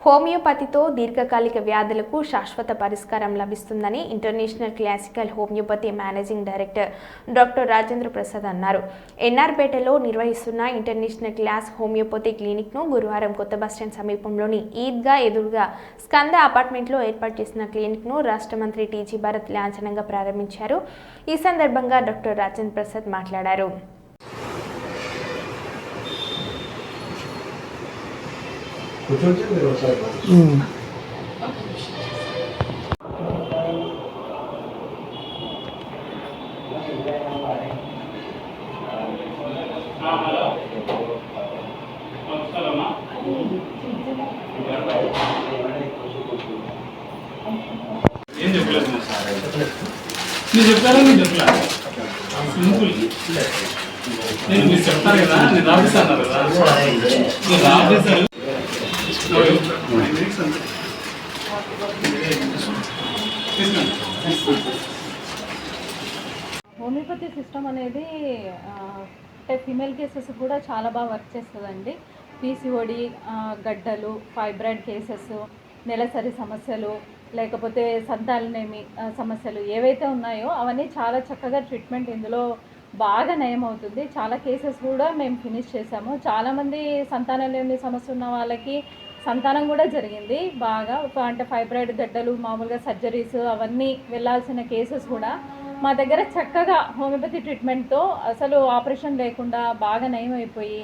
హోమియోపతితో దీర్ఘకాలిక వ్యాధులకు శాశ్వత పరిష్కారం లభిస్తుందని international classical homeopathy managing director doctor Rajendra Prasad అన్నారు. ఎన్ఆర్పేటలో నిర్వహిస్తున్న ఇంటర్నేషనల్ క్లాస్ హోమియోపతి క్లినిక్ను గురువారం కొత్త బస్టాండ్ సమీపంలోని ఈద్గా ఎదురుగా స్కంద అపార్ట్మెంట్లో ఏర్పాటు చేసిన క్లినిక్ను రాష్ట్ర మంత్రి టీజీ భరత్ లాంఛనంగా ప్రారంభించారు. ఈ సందర్భంగా డాక్టర్ రాజేంద్ర ప్రసాద్ మాట్లాడారు. ఏం చెప్పలేదు మీరు చెప్పారా నేను చెప్పలే సింపుల్ నేను మీరు చెప్తారు కదా నేను రాపిస్తాను కదా మీరు రాపిస్తారు హోమియోపతి సిస్టమ్ అనేది అంటే ఫీమేల్ కేసెస్ కూడా చాలా బాగా వర్క్ చేస్తుందండి. పీసీఓడి, గడ్డలు, ఫైబ్రాయిడ్ కేసెస్, నెలసరి సమస్యలు, లేకపోతే సంతానలేమి సమస్యలు ఏవైతే ఉన్నాయో అవన్నీ చాలా చక్కగా ట్రీట్మెంట్ ఇందులో బాగా నయం అవుతుంది. చాలా కేసెస్ కూడా మేము ఫినిష్ చేసాము. చాలామంది సంతానలేమి సమస్య ఉన్న వాళ్ళకి సంతానం కూడా జరిగింది బాగా. అంటే ఫైబ్రాయిడ్ గడ్డలు, మామూలుగా సర్జరీస్ అవన్నీ వెళ్ళాల్సిన కేసెస్ కూడా మా దగ్గర చక్కగా హోమియోపతి ట్రీట్మెంట్తో అసలు ఆపరేషన్ లేకుండా బాగా నయం అయిపోయి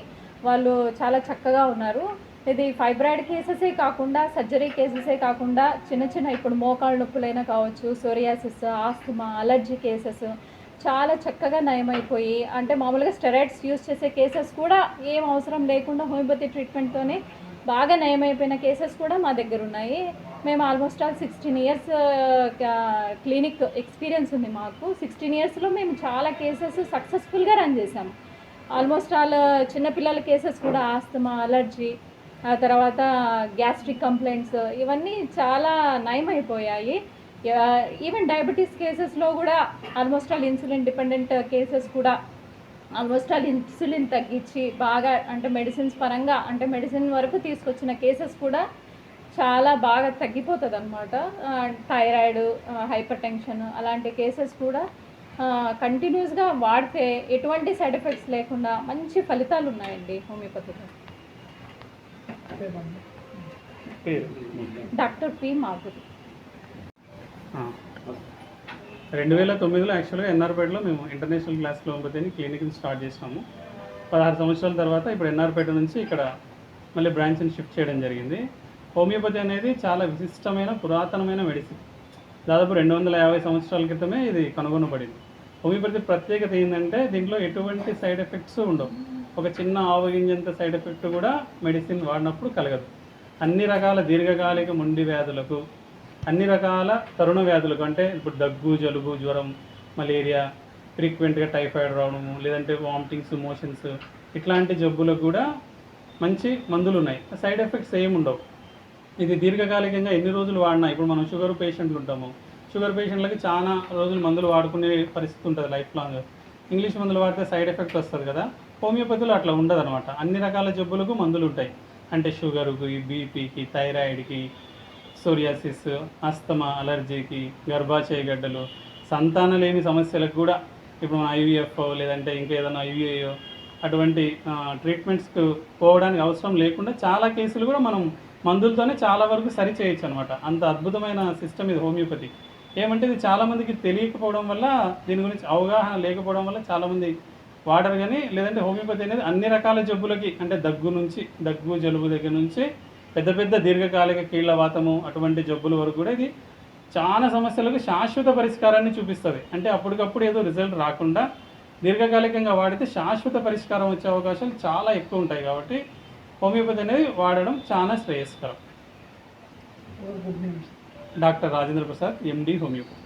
వాళ్ళు చాలా చక్కగా ఉన్నారు. ఇది ఫైబ్రాయిడ్ కేసెసే కాకుండా, సర్జరీ కేసెసే కాకుండా చిన్న చిన్న ఇప్పుడు మోకాళ్ళ నొప్పులైనా కావచ్చు, సోరియాసిస్, ఆస్తమా, అలర్జీ కేసెస్ చాలా చక్కగా నయమైపోయి, అంటే మామూలుగా స్టెరాయిడ్స్ యూజ్ చేసే కేసెస్ కూడా ఏం అవసరం లేకుండా హోమియోపతి ట్రీట్మెంట్తోనే బాగా నయమైపోయిన కేసెస్ కూడా మా దగ్గర ఉన్నాయి. మేము almost all 16 years clinic experience ఉంది మాకు. 16 ఇయర్స్లో మేము చాలా కేసెస్ సక్సెస్ఫుల్గా రన్ చేసాము. ఆల్మోస్ట్ ఆల్ చిన్నపిల్లల కేసెస్ కూడా ఆస్తమా, అలర్జీ, ఆ తర్వాత గ్యాస్ట్రిక్ కంప్లైంట్స్ ఇవన్నీ చాలా నయమైపోయాయి. ఈవెన్ డయాబెటీస్ కేసెస్లో కూడా almost all insulin dependent cases కూడా ఆల్మోస్ట్ ఆల్ ఇన్సులిన్ తగ్గించి బాగా అంటే మెడిసిన్స్ పరంగా అంటే మెడిసిన్ వరకు తీసుకొచ్చిన కేసెస్ కూడా చాలా బాగా తగ్గిపోతుంది అన్నమాట. థైరాయిడ్, హైపర్ టెన్షన్ అలాంటి కేసెస్ కూడా కంటిన్యూస్గా వాడితే ఎటువంటి సైడ్ ఎఫెక్ట్స్ లేకుండా మంచి ఫలితాలు ఉన్నాయండి హోమియోపతిలో. Doctor P Madhuri. 2009లో యాక్చువల్గా ఎన్ఆర్పేటలో మేము ఇంటర్నేషనల్ క్లాసికల్ హోమియోపతిని క్లినిక్ని స్టార్ట్ చేసినాము. 16 సంవత్సరాల తర్వాత ఇప్పుడు ఎన్ఆర్పేట నుంచి ఇక్కడ మళ్ళీ బ్రాంచ్ని షిఫ్ట్ చేయడం జరిగింది. హోమియోపతి అనేది చాలా విశిష్టమైన పురాతనమైన మెడిసిన్. దాదాపు 250 సంవత్సరాల క్రితమే ఇది కనుగొనబడింది. హోమియోపతి ప్రత్యేకత ఏంటంటే దీంట్లో ఎటువంటి సైడ్ ఎఫెక్ట్స్ ఉండవు. ఒక చిన్న ఆవగింజంత సైడ్ ఎఫెక్ట్ కూడా మెడిసిన్ వాడినప్పుడు కలగదు. అన్ని రకాల దీర్ఘకాలిక మొండి వ్యాధులకు, అన్ని రకాల తరుణ వ్యాధులకు, అంటే ఇప్పుడు దగ్గు, జలుబు, జ్వరం, మలేరియా, ఫ్రీక్వెంట్గా టైఫాయిడ్ రావడము, లేదంటే వామిటింగ్స్, మోషన్స్ ఇట్లాంటి జబ్బులకు కూడా మంచి మందులు ఉన్నాయి. సైడ్ ఎఫెక్ట్స్ ఏమి ఉండవు. ఇది దీర్ఘకాలికంగా ఎన్ని రోజులు వాడినా, ఇప్పుడు మనం షుగర్ పేషెంట్లు ఉంటాము, షుగర్ పేషెంట్లకి చాలా రోజులు మందులు వాడుకునే పరిస్థితి ఉంటుంది లైఫ్ లాంగ్. ఇంగ్లీష్ మందులు వాడితే సైడ్ ఎఫెక్ట్ వస్తుంది కదా. హోమియోపతిలో అట్లా ఉండదు అనమాట. అన్ని రకాల జబ్బులకు మందులు ఉంటాయి. అంటే షుగర్కి, బీపీకి, థైరాయిడ్కి, సోరియాసిస్, ఆస్తమా, అలర్జీకి, గర్భాశయ గడ్డలు, సంతానలేమి సమస్యలకు కూడా ఇప్పుడు ఐవీఎఫ్ లేదంటే ఇంకా ఏదైనా ఐవీఐఓ అటువంటి ట్రీట్మెంట్స్కి పోవడానికి అవసరం లేకుండా చాలా కేసులు కూడా మనం మందులతోనే చాలా వరకు సరి చేయొచ్చు అనమాట. అంత అద్భుతమైన సిస్టమ్ ఇది హోమియోపతి. ఏమంటే ఇది చాలామందికి తెలియకపోవడం వల్ల, దీని గురించి అవగాహన లేకపోవడం వల్ల చాలామంది వాడరు. కానీ లేదంటే హోమియోపతి అనేది అన్ని రకాల జబ్బులకి, అంటే దగ్గు, జలుబు దగ్గర నుంచి పెద్ద పెద్ద దీర్ఘకాలిక కీళ్ళవాతము అటువంటి జబ్బుల వరకు కూడా ఇది చాలా సమస్యలకు శాశ్వత పరిష్కారాన్ని చూపిస్తుంది. అంటే అప్పటికప్పుడు ఏదో రిజల్ట్ రాకుండా దీర్ఘకాలికంగా వాడితే శాశ్వత పరిష్కారం వచ్చే అవకాశాలు చాలా ఎక్కువ ఉంటాయి. కాబట్టి హోమియోపతి అనేది వాడడం చాలా శ్రేయస్కరం. డాక్టర్ రాజేంద్ర ప్రసాద్, ఎండి, హోమియోపతి.